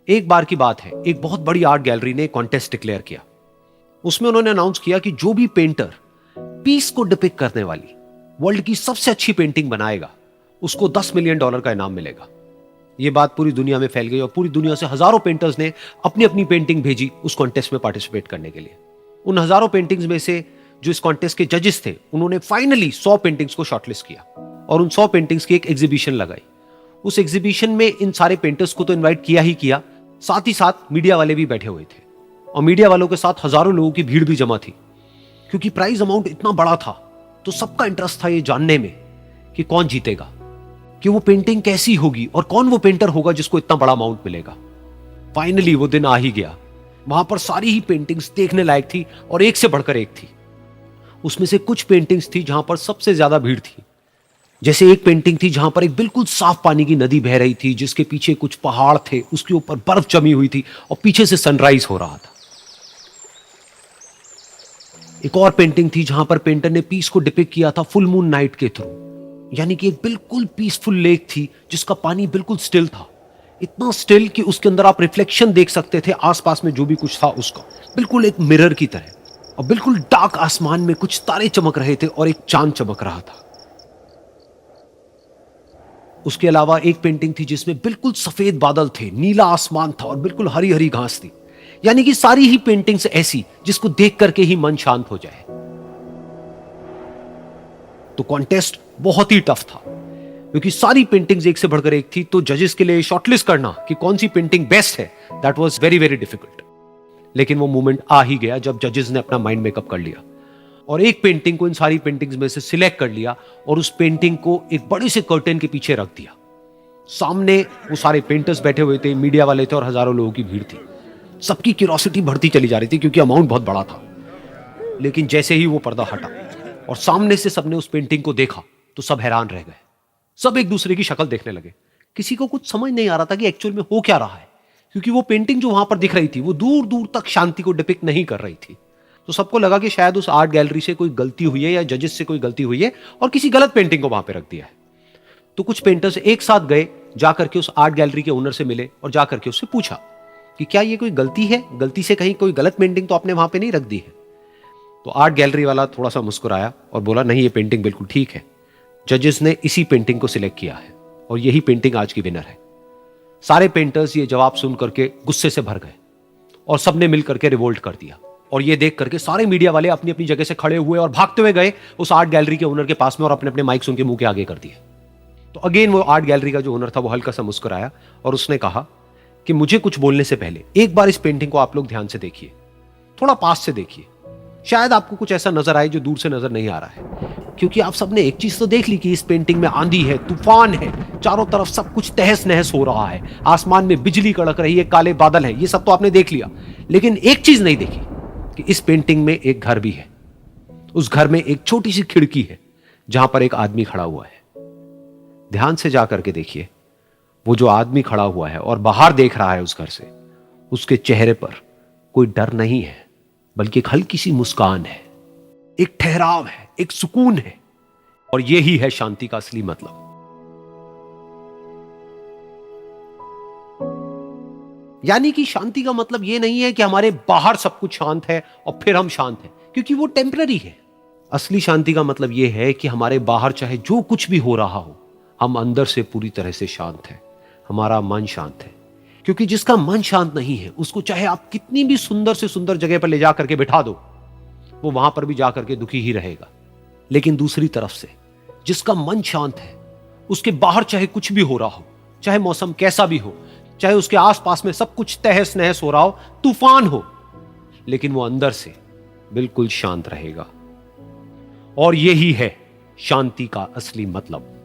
एक बार की बात है, एक बहुत बड़ी आर्ट गैलरी ने कॉन्टेस्ट डिक्लेयर किया। उसमें उन्होंने अनाउंस किया कि जो भी पेंटर पीस को डिपिक्ट करने वाली वर्ल्ड की सबसे अच्छी पेंटिंग बनाएगा, उसको $10 मिलियन का इनाम मिलेगा। यह बात पूरी दुनिया में फैल गई और पूरी दुनिया से हजारों पेंटर्स ने अपनी अपनी पेंटिंग भेजी उस कॉन्टेस्ट में पार्टिसिपेट करने के लिए। उन हजारों पेंटिंग्स में से जो इस कॉन्टेस्ट के जजेस थे, उन्होंने फाइनली 100 पेंटिंग्स को शॉर्टलिस्ट किया और उन 100 पेंटिंग्स की एक एग्जीबिशन लगाई। उस एग्जीबिशन में इन सारे पेंटर्स को तो इनवाइट किया ही किया, साथ ही साथ मीडिया वाले भी बैठे हुए थे और मीडिया वालों के साथ हजारों लोगों की भीड़ भी जमा थी। क्योंकि प्राइज अमाउंट इतना बड़ा था तो सबका इंटरेस्ट था ये जानने में कि कौन जीतेगा, कि वो पेंटिंग कैसी होगी और कौन वो पेंटर होगा जिसको इतना बड़ा अमाउंट मिलेगा। फाइनली वो दिन आ ही गया। वहां पर सारी ही पेंटिंग्स देखने लायक थी और एक से बढ़कर एक थी। उसमें से कुछ पेंटिंग्स थी जहां पर सबसे ज्यादा भीड़ थी। जैसे एक पेंटिंग थी जहां पर एक बिल्कुल साफ पानी की नदी बह रही थी, जिसके पीछे कुछ पहाड़ थे, उसके ऊपर बर्फ जमी हुई थी और पीछे से सनराइज हो रहा था। एक और पेंटिंग थी जहां पर पेंटर ने पीस को डिपिक्ट किया था फुल मून नाइट के थ्रू, यानी कि एक बिल्कुल पीसफुल लेक थी जिसका पानी बिल्कुल स्टिल था, इतना स्टिल कि उसके अंदर आप रिफ्लेक्शन देख सकते थे आसपास में जो भी कुछ था उसका, बिल्कुल एक मिरर की तरह। और बिल्कुल डार्क आसमान में कुछ तारे चमक रहे थे और एक चांद चमक रहा था। उसके अलावा एक पेंटिंग थी जिसमें बिल्कुल सफेद बादल थे, नीला आसमान था और बिल्कुल हरी हरी घास थी। यानी कि सारी ही पेंटिंग्स ऐसी जिसको देख करके ही मन शांत हो जाए। तो कॉन्टेस्ट बहुत ही टफ था क्योंकि सारी पेंटिंग्स एक से बढ़कर एक थी। तो जजेस के लिए शॉर्टलिस्ट करना कि कौन सी पेंटिंग बेस्ट है, that was very very difficult. लेकिन वो मोमेंट आ ही गया जब जजेस ने अपना माइंड मेकअप कर लिया और एक पेंटिंग को इन सारी पेंटिंग्स में से सिलेक्ट कर लिया और उस पेंटिंग को एक बड़े से कर्टेन के पीछे रख दिया। सामने वो सारे पेंटर्स बैठे हुए थे, मीडिया वाले थे और हजारों लोगों की भीड़ थी। सबकी क्यूरियोसिटी बढ़ती चली जा रही थी क्योंकि अमाउंट बहुत बड़ा था। लेकिन जैसे ही वो पर्दा हटा और सामने से सबने उस पेंटिंग को देखा तो सब हैरान रह गए। सब एक दूसरे की शक्ल देखने लगे। किसी को कुछ समझ नहीं आ रहा था कि एक्चुअल में हो क्या रहा है, क्योंकि वो पेंटिंग जो वहां पर दिख रही थी वो दूर दूर तक शांति को डिपिक्ट नहीं कर रही थी। तो सबको लगा कि शायद उस आर्ट गैलरी से कोई गलती हुई है या जजेस से कोई गलती हुई है और किसी गलत पेंटिंग को वहां पे रख दिया है। तो कुछ पेंटर्स एक साथ गए, जाकर के उस आर्ट गैलरी के ओनर से मिले और जाकर के उससे पूछा कि क्या ये कोई गलती है, गलती से कहीं कोई गलत पेंटिंग तो आपने वहां पे नहीं रख दी है। तो आर्ट गैलरी वाला थोड़ा सा मुस्कुराया और बोला, नहीं, ये पेंटिंग बिल्कुल ठीक है। जजेस ने इसी पेंटिंग को सिलेक्ट किया है और यही पेंटिंग आज की विनर है। सारे पेंटर्स ये जवाब सुन करके गुस्से से भर गए और सबने मिल करके रिवोल्ट कर दिया। और ये देख करके सारे मीडिया वाले अपनी अपनी जगह से खड़े हुए और भागते हुए गए उस आर्ट गैलरी के ओनर के पास में और अपने अपने माइक्स उनके मुंह के आगे कर दिए। तो अगेन वो आर्ट गैलरी का जो ओनर था वो हल्का सा मुस्कुराया और उसने कहा कि मुझे कुछ बोलने से पहले एक बार इस पेंटिंग को आप लोग ध्यान से देखिए, थोड़ा पास से देखिए, शायद आपको कुछ ऐसा नजर आए जो दूर से नजर नहीं आ रहा है। क्योंकि आप सबने एक चीज तो देख ली कि इस पेंटिंग में आंधी है, तूफान है, चारों तरफ सब कुछ तहस नहस हो रहा है, आसमान में बिजली कड़क रही है, काले बादल है, ये सब तो आपने देख लिया। लेकिन एक चीज नहीं देखी कि इस पेंटिंग में एक घर भी है। उस घर में एक छोटी सी खिड़की है जहां पर एक आदमी खड़ा हुआ है। ध्यान से जाकर के देखिए, वो जो आदमी खड़ा हुआ है और बाहर देख रहा है उस घर से, उसके चेहरे पर कोई डर नहीं है, बल्कि एक हल्की सी मुस्कान है, एक ठहराव है, एक सुकून है। और यही है शांति का असली मतलब। यानी कि शांति का मतलब यह नहीं है कि हमारे बाहर सब कुछ शांत है और फिर हम शांत हैं, क्योंकि वो टेम्पररी है। असली शांति का मतलब यह है कि हमारे बाहर चाहे जो कुछ भी हो रहा हो, हम अंदर से पूरी तरह से शांत हैं, हमारा मन शांत है। क्योंकि जिसका मन शांत नहीं है, उसको चाहे आप कितनी भी सुंदर से सुंदर जगह पर ले जाकर के बिठा दो, वो वहां पर भी जाकर के दुखी ही रहेगा। लेकिन दूसरी तरफ से जिसका मन शांत है, उसके बाहर चाहे कुछ भी हो रहा हो, चाहे मौसम कैसा भी हो, चाहे उसके आसपास में सब कुछ तहस नहस हो रहा हो, तूफान हो, लेकिन वो अंदर से बिल्कुल शांत रहेगा। और यही है शांति का असली मतलब।